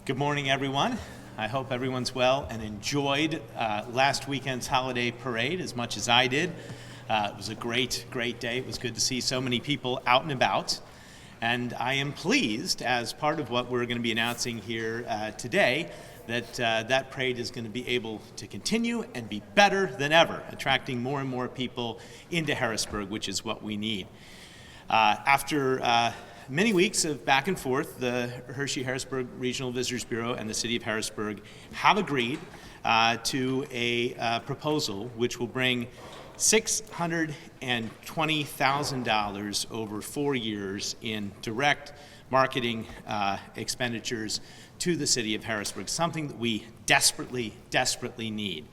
Good morning, everyone. I hope everyone's well and enjoyed last weekend's holiday parade as much as I did. It was a great day. It was good to see so many people out and about. And I am pleased, as part of what we're going to be announcing here today, that that parade is going to be able to continue and be better than ever, attracting more and more people into Harrisburg, which is what we need. After many weeks of back and forth, the Hershey-Harrisburg Regional Visitors Bureau and the City of Harrisburg have agreed to a proposal which will bring $620,000 over 4 years in direct marketing expenditures to the City of Harrisburg, something that we desperately need.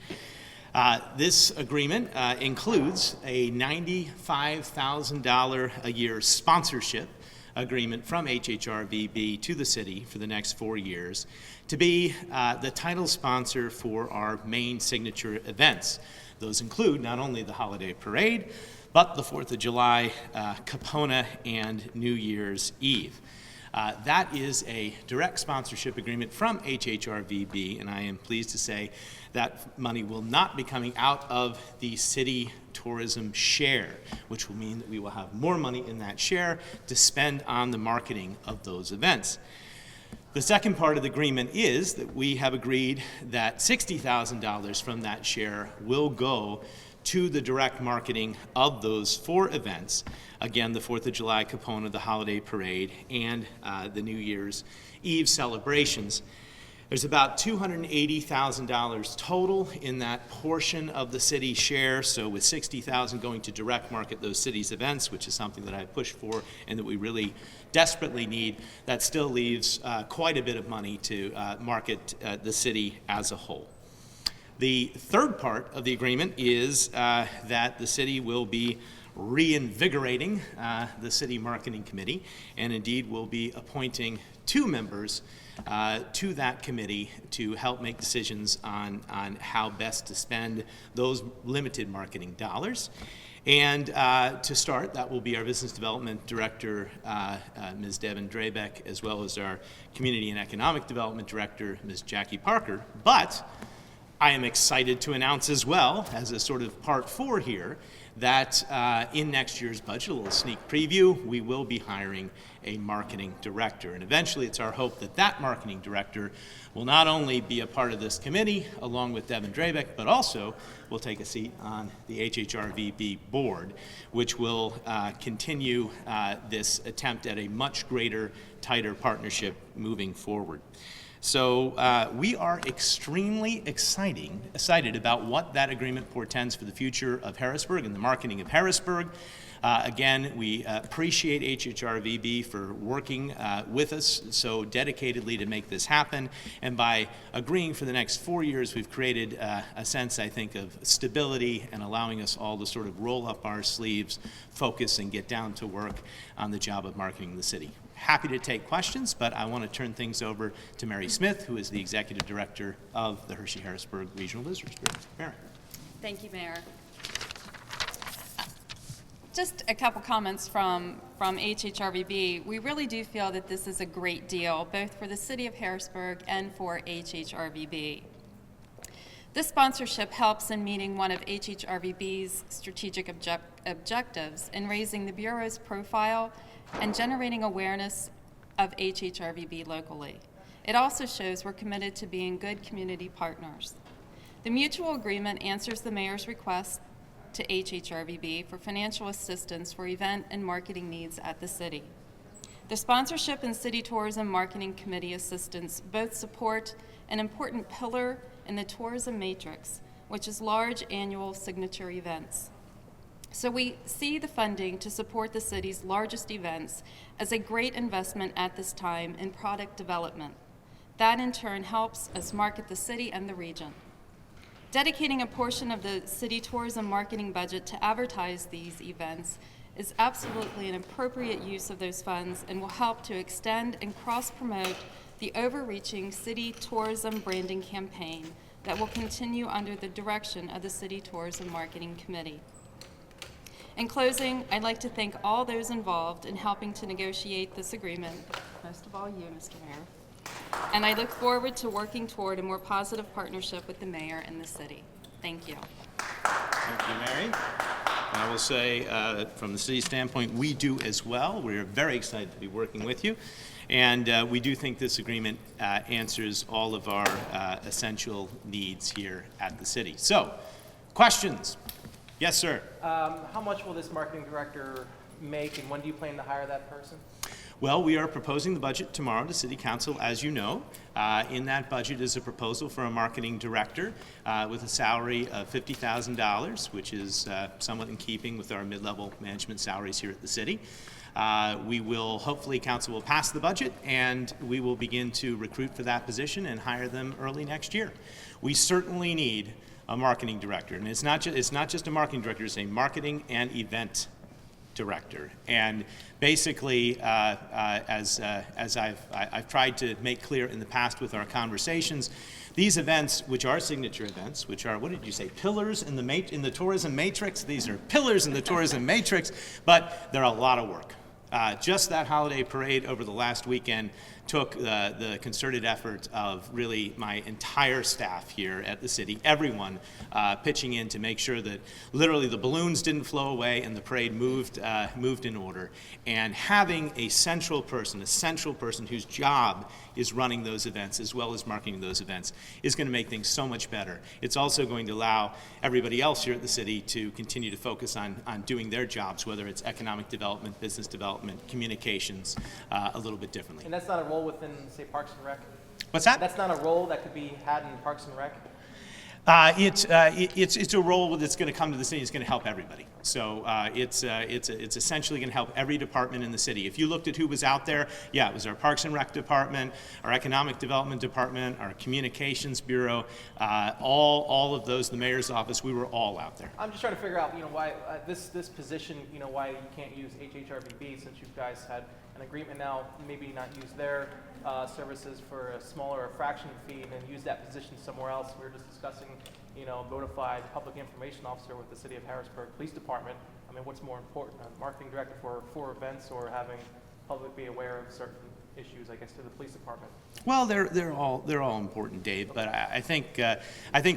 This agreement includes a $95,000 a year sponsorship agreement from HHRVB to the city for the next 4 years to be the title sponsor for our main signature events. Those include not only the holiday parade, but the 4th of July, Capona, and New Year's Eve. That is a direct sponsorship agreement from HHRVB, and I am pleased to say that money will not be coming out of the city tourism share, which will mean that we will have more money in that share to spend on the marketing of those events. The second part of the agreement is that we have agreed that $60,000 from that share will go to the direct marketing of those 4 events. Again, the 4th of July Capona, the holiday parade, and the New Year's Eve celebrations. There's about $280,000 total in that portion of the city share, so with $60,000 going to direct market those cities' events, which is something that I pushed for and that we really desperately need, that still leaves quite a bit of money to market the city as a whole. The third part of the agreement is that the city will be reinvigorating the city marketing committee, and indeed will be appointing 2 members to that committee to help make decisions on how best to spend those limited marketing dollars. And to start, that will be our Business Development Director, Ms. Devin Drabeck, as well as our Community and Economic Development Director, Ms. Jackie Parker. But I am excited to announce as well, as a sort of part 4 here, that in next year's budget, a little sneak preview, we will be hiring a marketing director. And eventually it's our hope that that marketing director will not only be a part of this committee along with Devin Drabeck, but also will take a seat on the HHRVB board, which will continue this attempt at a much greater, tighter partnership moving forward. So we are extremely excited about what that agreement portends for the future of Harrisburg and the marketing of Harrisburg. Again, we appreciate HHRVB for working with us so dedicatedly to make this happen. And by agreeing for the next 4 years, we've created a sense, I think, of stability and allowing us all to sort of roll up our sleeves, focus, and get down to work on the job of marketing the city. Happy to take questions, but I want to turn things over to Mary Smith, who is the Executive Director of the Hershey-Harrisburg Regional Visitors Bureau. Mary. Thank you, Mayor. Just a couple comments from HHRVB. We really do feel that this is a great deal, both for the City of Harrisburg and for HHRVB. This sponsorship helps in meeting one of HHRVB's strategic objectives in raising the Bureau's profile and generating awareness of HHRVB locally. It also shows we're committed to being good community partners. The mutual agreement answers the Mayor's request to HHRVB for financial assistance for event and marketing needs at the city. The sponsorship and City Tourism Marketing Committee assistance both support an important pillar in the tourism matrix, which is large annual signature events. So we see the funding to support the city's largest events as a great investment at this time in product development. That in turn helps us market the city and the region. Dedicating a portion of the city tourism marketing budget to advertise these events is absolutely an appropriate use of those funds and will help to extend and cross-promote the overreaching city tourism branding campaign that will continue under the direction of the City Tourism Marketing Committee. In closing, I'd like to thank all those involved in helping to negotiate this agreement, most of all you, Mr. Mayor. and I look forward to working toward a more positive partnership with the mayor and the city. Thank you. Thank you, Mary. I will say, from the city standpoint, we do as well. We're very excited to be working with you, and we do think this agreement answers all of our essential needs here at the city. So, questions? Yes, sir. How much will this marketing director make, and when do you plan to hire that person? Well, we are proposing the budget tomorrow to City Council, as you know. In that budget is a proposal for a marketing director with a salary of $50,000, which is somewhat in keeping with our mid-level management salaries here at the city. We will, hopefully, Council will pass the budget, and we will begin to recruit for that position and hire them early next year. We certainly need a marketing director, and it's not just a marketing director, it's a marketing and event director. And basically, as I've tried to make clear in the past with our conversations, these events, which are signature events, which are, what did you say, pillars in the tourism matrix? These are pillars in the tourism matrix, but they're a lot of work. Just that holiday parade over the last weekend took the concerted effort of really my entire staff here at the city, everyone pitching in to make sure that literally the balloons didn't flow away and the parade moved in order. And having a central person whose job is running those events as well as marketing those events is going to make things so much better. It's also going to allow everybody else here at the city to continue to focus on doing their jobs, whether it's economic development, business development, communications, a little bit differently. And that's not a role within, say, Parks and Rec? What's that? That's not a role that could be had in Parks and Rec? It's a role that's going to come to the city. It's going to help everybody. So it's essentially going to help every department in the city. If you looked at who was out there, yeah, it was our Parks and Rec department, our Economic Development department, our Communications Bureau, all of those, the mayor's office. We were all out there. I'm just trying to figure out, why this position, why you can't use HHRVB since you guys had an agreement now, maybe not use their services for a smaller fraction fee and then use that position somewhere else. We were just discussing, bona fide public information officer with the City of Harrisburg Police Department. I mean, what's more important, a marketing director for events or having public be aware of certain issues, I guess, to the police department? Well, they're all important, Dave. But I think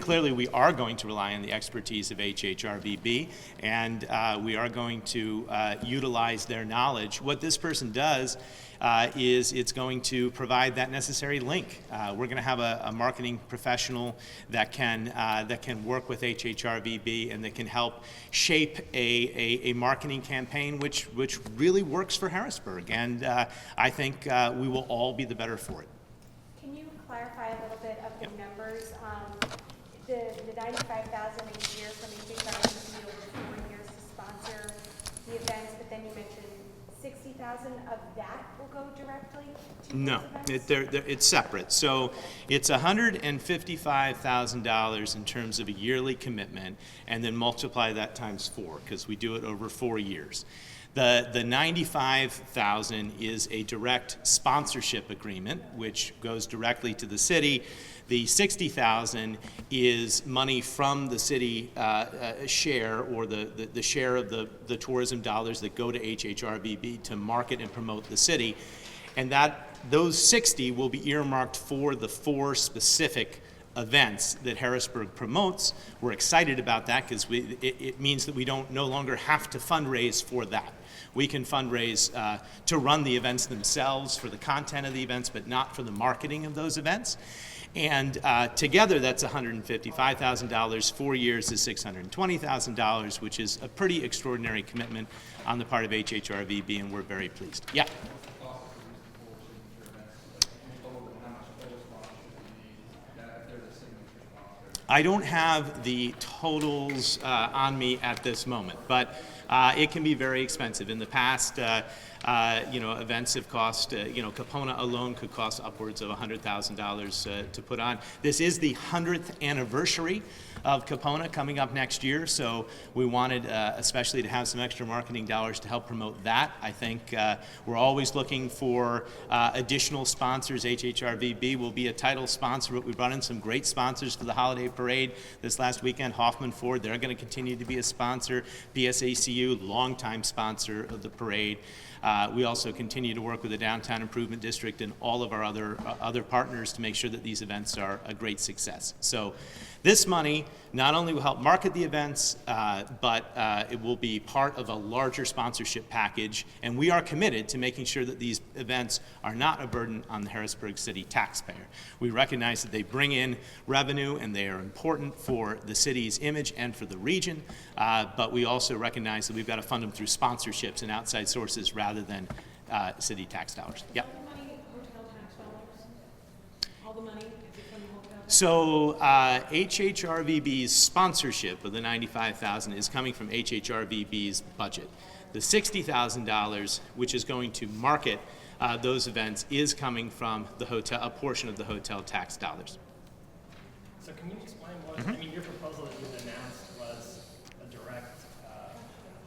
clearly we are going to rely on the expertise of HHRVB, and we are going to utilize their knowledge. What this person does is it's going to provide that necessary link. We're going to have a marketing professional that can work with HHRVB and that can help shape a marketing campaign which really works for Harrisburg. And I think we will all be the better for it. Can you clarify a little bit of the numbers? The $95,000 a year from HHRVB over 4 years to sponsor the events, but then you mentioned $60,000 of that will go directly to No, these events? it's separate. So it's $155,000 in terms of a yearly commitment, and then multiply that times 4 because we do it over 4 years. The $95,000 is a direct sponsorship agreement, which goes directly to the city. The $60,000 is money from the city share, or the share of the tourism dollars that go to HHRVB to market and promote the city, and those 60 will be earmarked for the 4 specific events that Harrisburg promotes. We're excited about that because it means that we no longer have to fundraise for that. We can fundraise to run the events themselves, for the content of the events, but not for the marketing of those events. And together, that's $155,000. 4 years is $620,000, which is a pretty extraordinary commitment on the part of HHRVB, and we're very pleased. Yeah. I don't have the totals on me at this moment, but it can be very expensive. In the past, events have cost, Capona alone could cost upwards of $100,000 to put on. This is the 100th anniversary of Capona coming up next year, so we wanted especially to have some extra marketing dollars to help promote that. I think we're always looking for additional sponsors. HHRVB will be a title sponsor, but we brought in some great sponsors for the holiday parade this last weekend. Hoffman Ford, they're going to continue to be a sponsor. BSACU, longtime sponsor of the parade. We also continue to work with the Downtown Improvement District and all of our other partners to make sure that these events are a great success. So this money not only will help market the events, but it will be part of a larger sponsorship package, and we are committed to making sure that these events are not a burden on the Harrisburg City taxpayer. We recognize that they bring in revenue and they are important for the city's image and for the region, but we also recognize that we've got to fund them through sponsorships and outside sources rather than city tax dollars. Yep. All the money, hotel tax dollars? All the money, is it from the hotel tax? So HHRVB's sponsorship of the $95,000 is coming from HHRVB's budget. The $60,000, which is going to market those events, is coming from the hotel, a portion of the hotel tax dollars. So can you explain what, I mean, your proposal that you announced was a direct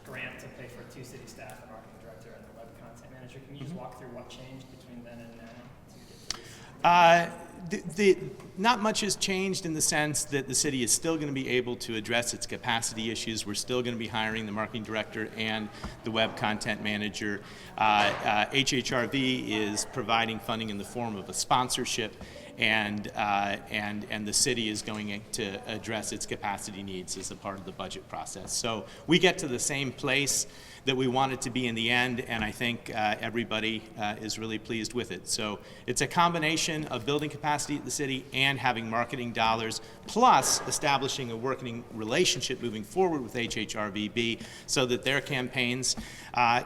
grant to pay for 2 city staff, a marketing director, and a web content manager. Can you just walk through what changed between then and now to get to this? Not much has changed in the sense that the city is still going to be able to address its capacity issues. We're still going to be hiring the marketing director and the web content manager. HHRV is providing funding in the form of a sponsorship, and the city is going to address its capacity needs as a part of the budget process. So we get to the same place that we want it to be in the end, and I think everybody is really pleased with it. So it's a combination of building capacity at the city and having marketing dollars, plus establishing a working relationship moving forward with HHRVB so that their campaigns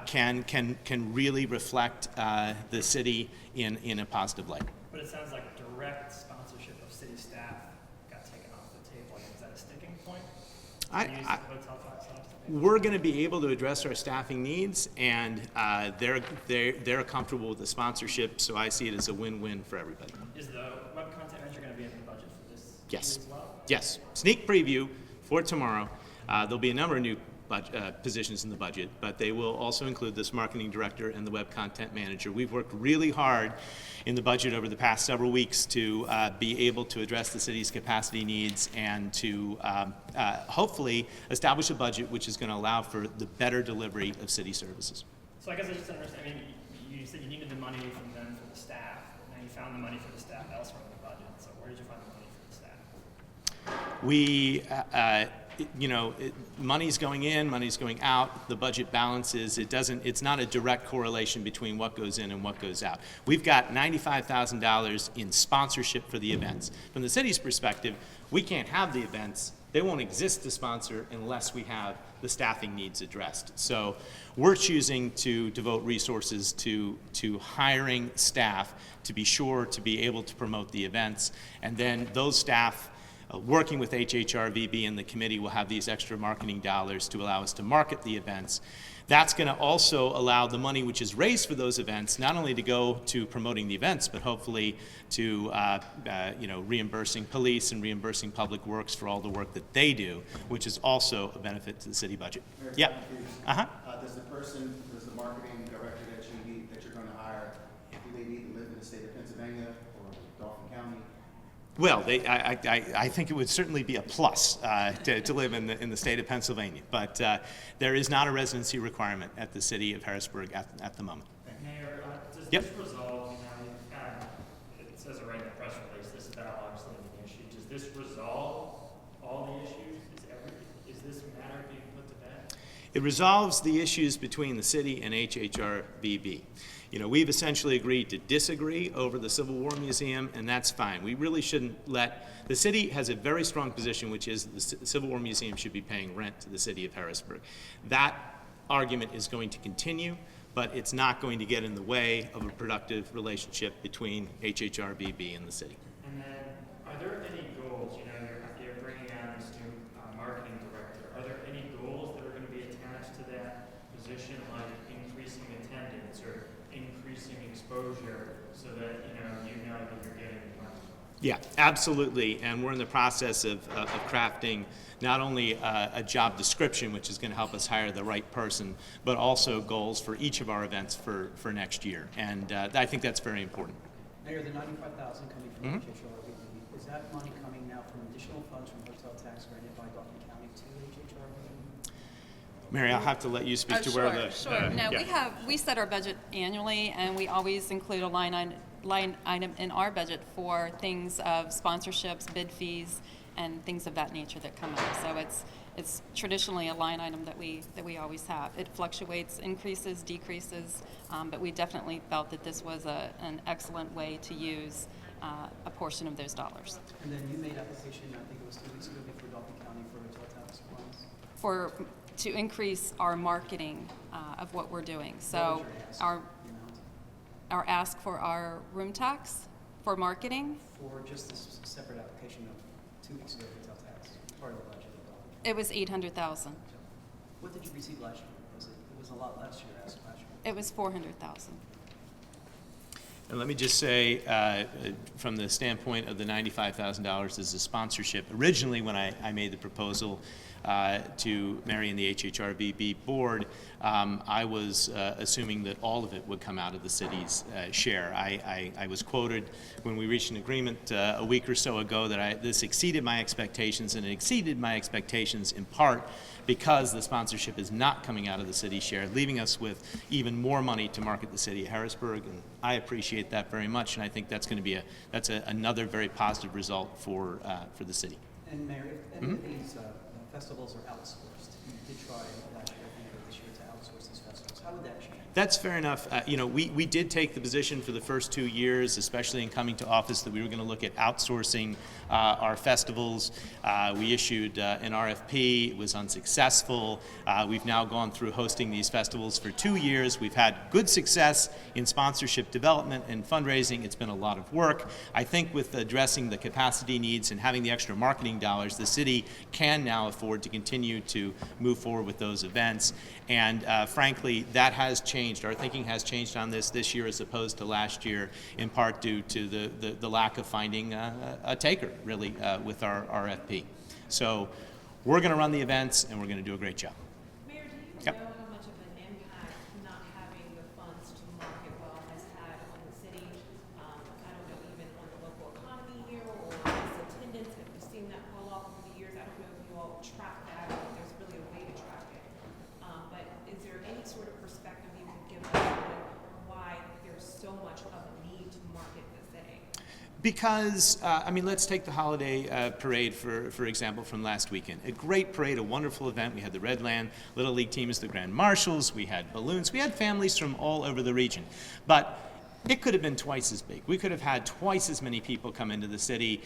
can really reflect the city in a positive light. But it sounds like direct sponsorship of city staff got taken off the table. Is that a sticking point? Use the hotel tax dollars to pay? We're going to be able to address our staffing needs, and they're comfortable with the sponsorship, so I see it as a win-win for everybody. Is the web content manager going to be in the budget for this Yes. year as well? Yes. Sneak preview for tomorrow. There'll be a number of new positions in the budget, but they will also include this marketing director and the web content manager. We've worked really hard in the budget over the past several weeks to be able to address the city's capacity needs and to hopefully establish a budget which is going to allow for the better delivery of city services. So I guess I just don't understand. I mean, you said you needed the money from them for the staff. Now you found the money for the staff elsewhere in the budget. So where did you find the money for the staff? We, money's going in, money's going out, the budget balances. It's not a direct correlation between what goes in and what goes out. We've got $95,000 in sponsorship for the events. From the city's perspective, we can't have the events. They won't exist to sponsor unless we have the staffing needs addressed. So we're choosing to devote resources to hiring staff to be sure to be able to promote the events, and then those staff working with HHRVB and the committee will have these extra marketing dollars to allow us to market the events. That's going to also allow the money which is raised for those events not only to go to promoting the events, but hopefully to reimbursing police and reimbursing public works for all the work that they do, which is also a benefit to the city budget. Yeah. Does the marketing director that you're going to hire, do they need to live in the state of Pennsylvania or Dauphin County? Well, I think it would certainly be a plus to live in the state of Pennsylvania, but there is not a residency requirement at the city of Harrisburg at the moment. Mayor, does Yep. this resolve, it says it right in the press release, this is about obviously the issue. Does this resolve all the issues? Is this matter being put to bed? It resolves the issues between the city and HHRVB. We've essentially agreed to disagree over the Civil War Museum, and that's fine. We really shouldn't the city has a very strong position, which is the Civil War Museum should be paying rent to the city of Harrisburg. That argument is going to continue, but it's not going to get in the way of a productive relationship between HHRVB and the city. And then, are there any goals, you're bringing on this new marketing director, are there any goals that are going to be attached to that position, like increasing attendance or increasing exposure so that you know that you're getting money? Yeah, absolutely, and we're in the process of crafting not only a job description, which is going to help us hire the right person, but also goals for each of our events for next year, and I think that's very important. Mayor, the $95,000 coming from HHRVB, is that money coming now from additional funds from hotel tax granted by Dauphin County to HHRVB? Mary, I'll have to let you speak to where the... Sure. No, yeah. we set our budget annually, and we always include a line item in our budget for things of sponsorships, bid fees, and things of that nature that come up. So it's traditionally a line item that we always have. It fluctuates, increases, decreases, but we definitely felt that this was an excellent way to use a portion of those dollars. And then you made application, I think it was 2 weeks ago, before Dauphin County for hotel tax funds. To increase our marketing of what we're doing. What So was your ask? our The amount? our ask for our room tax for marketing, For just this separate application of 2 weeks ago, hotel tax, part of the budget of Dauphin. it was 800,000. What did you receive last year? It was a lot less year, asked last year. It was 400,000. And let me just say, from the standpoint of the $95,000 as a sponsorship, originally when I made the proposal to Mary and the HHRVB board, I was assuming that all of it would come out of the city's share. I was quoted when we reached an agreement a week or so ago that this exceeded my expectations, and it exceeded my expectations in part because the sponsorship is not coming out of the city's share, leaving us with even more money to market the city of Harrisburg, and I appreciate that very much, and I think that's going to be another very positive result for the city. And Mayor, if any of these festivals are outsourced, you did try last year, I think, or this year to outsource these festivals, how would that change? That's fair enough. We did take the position for the first 2 years, especially in coming to office, that we were going to look at outsourcing our festivals. We issued an RFP. It was unsuccessful. We've now gone through hosting these festivals for 2 years. We've had good success in sponsorship development and fundraising. It's been a lot of work. I think with addressing the capacity needs and having the extra marketing dollars, the city can now afford to continue to move forward with those events. And frankly, that has changed. Our thinking has changed on this year as opposed to last year, in part due to the lack of finding a taker, really, with our RFP. So we're going to run the events, and we're going to do a great job. Mayor, do you Yep. know how much of an impact not having the funds to market well has had on the city? I don't know, even on the local economy here or its attendance. Have you seen that fall off over the years? I don't know if you all track that or if there's really a way to track it. But is there any sort of perspective you can give us on why there's so much of a need to market the city? Because, let's take the holiday parade, for example, from last weekend. A great parade, a wonderful event. We had the Redland Little League team as the Grand Marshals. We had balloons. We had families from all over the region. But it could have been twice as big. We could have had twice as many people come into the city,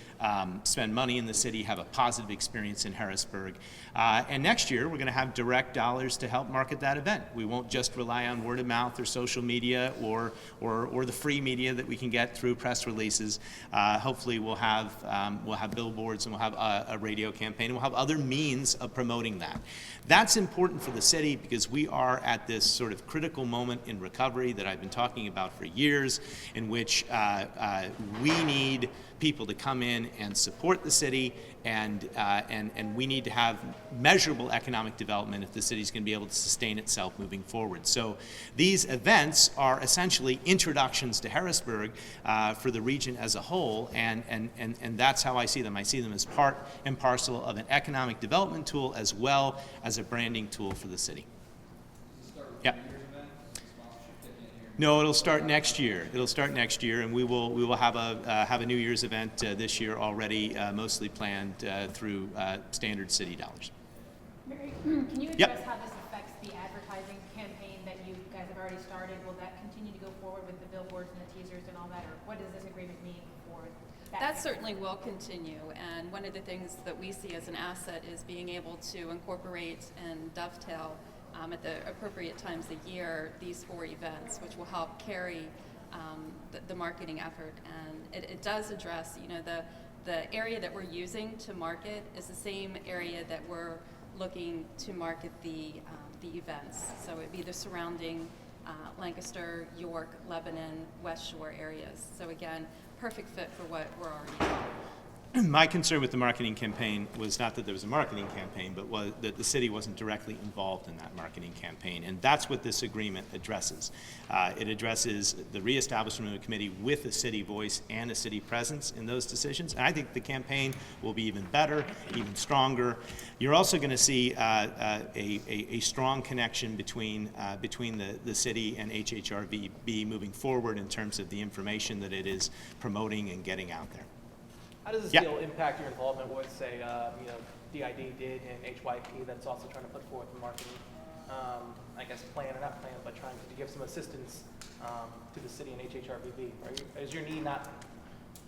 spend money in the city, have a positive experience in Harrisburg. And next year, we're going to have direct dollars to help market that event. We won't just rely on word of mouth or social media or the free media that we can get through press releases. Hopefully, we'll have billboards, and we'll have a radio campaign, and we'll have other means of promoting that. That's important for the city because we are at this sort of critical moment in recovery that I've been talking about for years, in which we need people to come in and support the city, and we need to have measurable economic development if the city's going to be able to sustain itself moving forward. So these events are essentially introductions to Harrisburg for the region as a whole, and that's how I see them. I see them as part and parcel of an economic development tool as well as a branding tool for the city. Yeah. No, it'll start next year. It'll start next year, and we will have a New Year's event this year already, mostly planned through standard city dollars. Mary, can you Yep. address how this affects the advertising campaign that you guys have already started? Will that continue to go forward with the billboards and the teasers and all that, or what does this agreement mean for that? That certainly will continue, and one of the things that we see as an asset is being able to incorporate and dovetail at the appropriate times of year these 4 events, which will help carry the marketing effort. And it does address, the area that we're using to market is the same area that we're looking to market the events. So it'd be the surrounding Lancaster, York, Lebanon, West Shore areas. So again, perfect fit for what we're already doing. my concern with the marketing campaign was not that there was a marketing campaign, but was that the city wasn't directly involved in that marketing campaign. And that's what this agreement addresses. It addresses the reestablishment of a committee with a city voice and a city presence in those decisions. And I think the campaign will be even better, even stronger. You're also going to see a strong connection between the city and HHRVB moving forward in terms of the information that it is promoting and getting out there. How does this Yeah. deal impact your involvement with, say, DID did and HYP that's also trying to put forth a marketing, I guess, plan, or not plan, but trying to give some assistance to the city and HHRVB? Is your need not,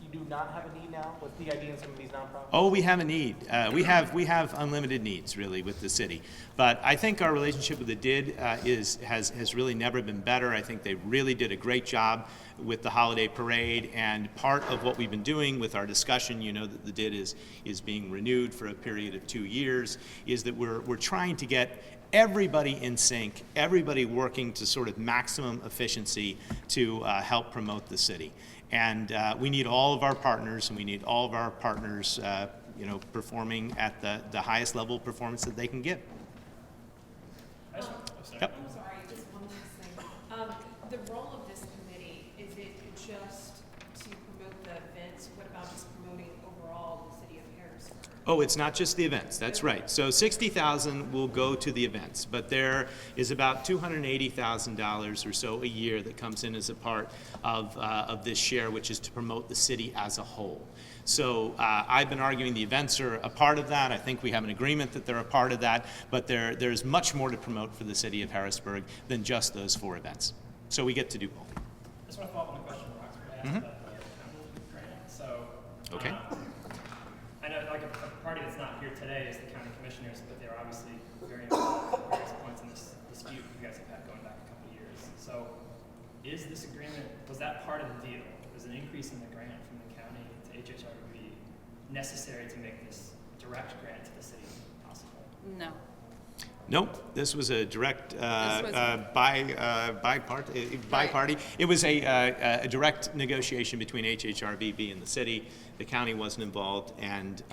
you do not have a need now with DID and some of these nonprofits? Oh, we have a need. We have unlimited needs, really, with the city. But I think our relationship with the DID has really never been better. I think they really did a great job with the holiday parade, and part of what we've been doing with our discussion, you know, that the DID is being renewed for a period of 2 years, is that we're trying to get everybody in sync, everybody working to sort of maximum efficiency to help promote the city. And we need all of our partners, and we need all of our partners, performing at the highest level of performance that they can give. Yep. I'm sorry, just one last thing. The role of this committee, is it just to promote the events? What about just promoting overall the city of Harrisburg? Oh, it's not just the events, that's right. So $60,000 will go to the events, but there is about $280,000 or so a year that comes in as a part of this share, which is to promote the city as a whole. So I've been arguing the events are a part of that. I think we have an agreement that they're a part of that, but there's much more to promote for the city of Harrisburg than just those 4 events. So we get to do both. I just want to follow up on the question Roxbury asked about the grant. So, Okay. I know like a party that's not here today is the county commissioners, but they're obviously very involved at various points in this dispute you guys have had going back a couple of years. So, is this agreement, was that part of the deal? Was an increase in the grant from the county to HHRVB necessary to make this direct grant to the city possible? No. Nope, this was a direct was- bi-party. It was a direct negotiation between HHRVB and the city. The county wasn't involved, and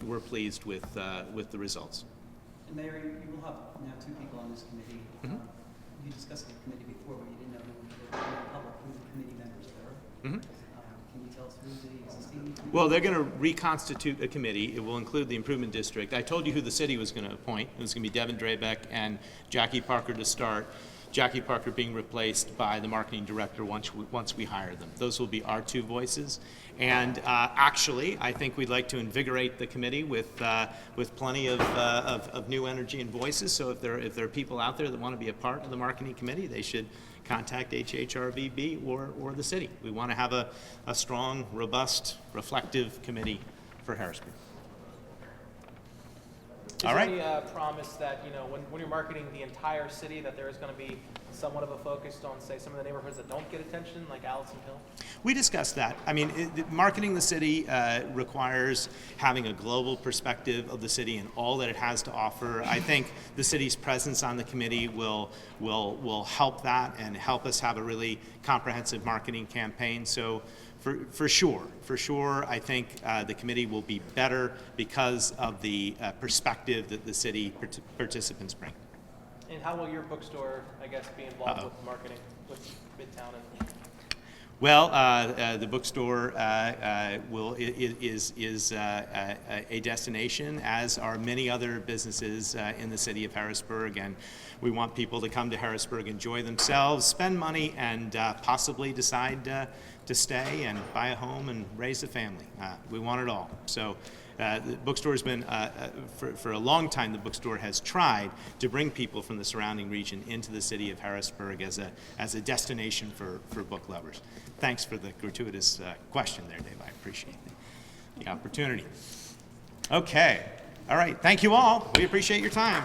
we're pleased with the results. And Mayor, you will have now 2 people on this committee. You discussed the committee before, but you didn't know who the committee members were. Can you tell us who the existing committee? Well, they're going to reconstitute a committee. It will include the Improvement District. I told you who the city was going to appoint. It was going to be Devin Drabeck and Jackie Parker to start. Jackie Parker being replaced by the marketing director once we hire them. Those will be our 2 voices. And actually, I think we'd like to invigorate the committee with plenty of new energy and voices. So if there are people out there that want to be a part of the marketing committee, they should contact HHRVB or the city. We want to have a strong, robust, reflective committee for Harrisburg. Is All there right. any promise that, when you're marketing the entire city, that there is going to be somewhat of a focus on, say, some of the neighborhoods that don't get attention, like Allison Hill? We discussed that. I mean, marketing the city requires having a global perspective of the city and all that it has to offer. I think the city's presence on the committee will help that and help us have a really comprehensive marketing campaign. So for sure, I think the committee will be better because of the perspective that the city participants bring. And how will your bookstore, I guess, be involved with marketing with Midtown? Well, the bookstore is a destination, as are many other businesses in the city of Harrisburg, and we want people to come to Harrisburg, enjoy themselves, spend money, and possibly decide to stay and buy a home and raise a family. We want it all. So the bookstore has been, for a long time, the bookstore has tried to bring people from the surrounding region into the city of Harrisburg as a destination for book lovers. Thanks for the gratuitous question there, Dave. I appreciate the opportunity. Okay. All right. Thank you all. We appreciate your time.